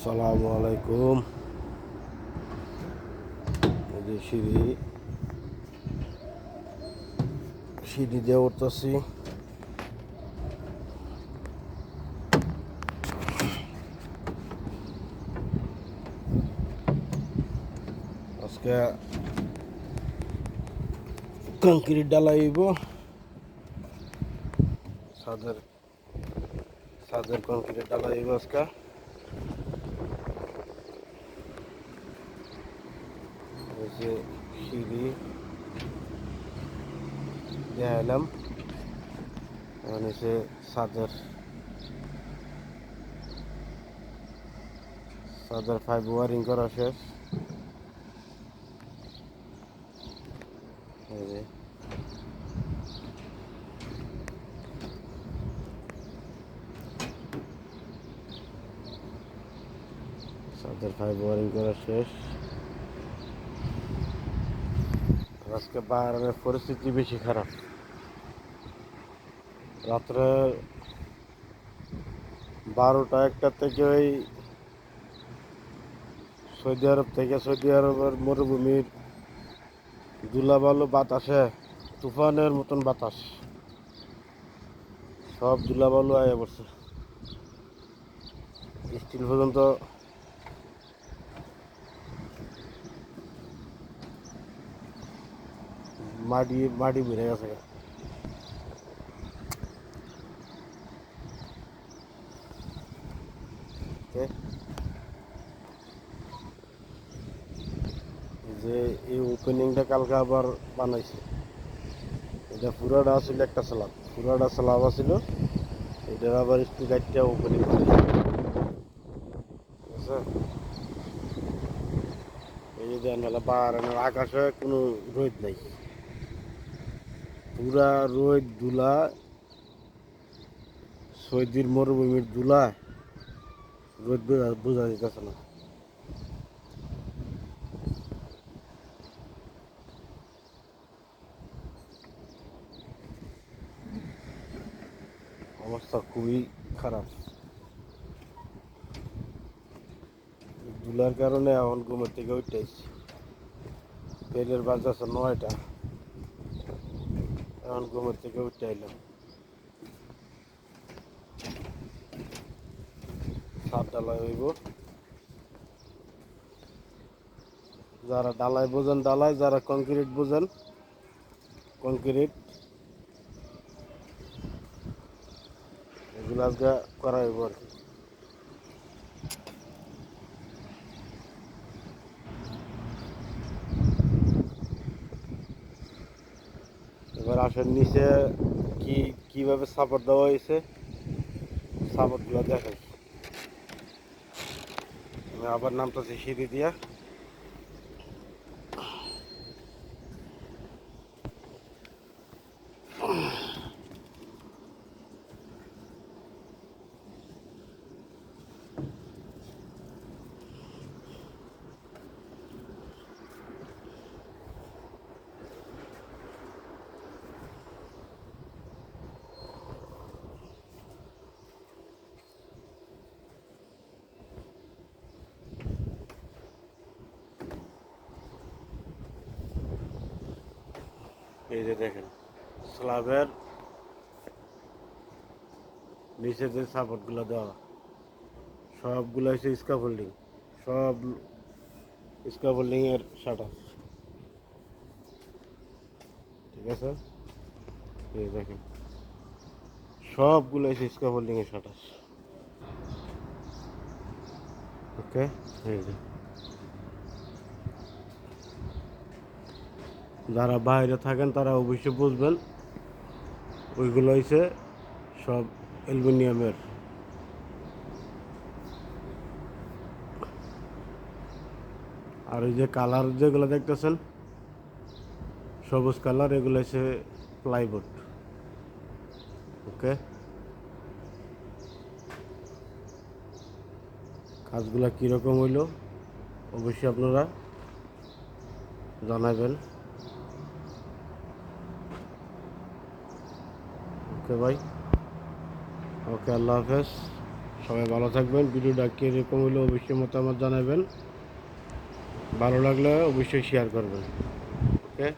আসসালামু আলাইকুম। এই যে সিঁড়ি দিয়ে উঠতেছি। আজকে কংক্রিট ডালাইব, ছাদের ছাদের কংক্রিট ডালাইব আজকে। এই যে সিঁড়ি দেখাইলাম, এখন এসে ছাদের পাইপ ওয়ারিং করা শেষ। এই যে ছাদের পাইপ ওয়ারিং করা শেষ। আজকে বাইরের পরিস্থিতি বেশি খারাপ। রাত্রে 12টা-1টা থেকে ওই সৌদি আরবের মরুভূমির ধুলাবালু বাতাসে, তুফানের মতন বাতাস, সব ধুলাবালু আয়া পড়ছে। স্টিল পর্যন্ত মাটি মাটি বেড়ে গেছে। যে এই ওপেনিংটা কালকে আবার বানাইছে। এটা পুরাটা ছিল একটা স্ল্যাব, আছিল। এটার আবার একটু গাইডটা ওপেনিং করেছে। ঠিক আছে, এই যে দেন মেলা পাহাড়ের আকাশে কোনো রোদ নাই, পুরা রোদ ধুলা, সৌদির মরুভূমির ধুলা, রোদ বোঝা যেতেছে না। অবস্থা খুবই খারাপ। ধুলার কারণে এখন ঘুমের থেকে উঠতেছি। বেলের বাজতেছে 9টা, এখন ঘুমের থেকে উঠতে আইলাম। ছাদ ঢালাই হইব, যারা ঢালাই বোঝেন ঢালাই, যারা কংক্রিট বোঝেন কংক্রিট, এগুলো আজকে করা হইব আর কি। এবার আসেন নিচে কিভাবে সাপোর্ট দেওয়া হয়েছে, সাপোর্টগুলো দেখাই। আমি আবার নামতেছি সিঁড়ি দিয়া। এই যে দেখেন স্ল্যাবের নিচে যে সাপোর্টগুলো দেওয়া, সবগুলো হচ্ছে স্ক্যাফোল্ডিং, সব স্ক্যাফোল্ডিং এর শাটার। ঠিক আছে, এই দেখেন সবগুলো হচ্ছে স্ক্যাফোল্ডিং এর শাটার। ওকে, এই যে যারা বাইরে থাকেন তারা অবশ্যই বুঝবেন, ওইগুলো হচ্ছে সব অ্যালুমিনিয়ামের। আর ওই যে কালার যেগুলো দেখতেছেন সবুজ কালার, এগুলো হচ্ছে প্লাইবোর্ড। ওকে, কাজগুলো কীরকম হইলো অবশ্যই আপনারা জানাবেন। ওকে ভাই, ওকে, আল্লাহ হাফেজ, সবাই ভালো থাকবেন। ভিডিওটা কীরকম হলো অবশ্যই মতামত জানাবেন। ভালো লাগলে অবশ্যই শেয়ার করবেন। ওকে।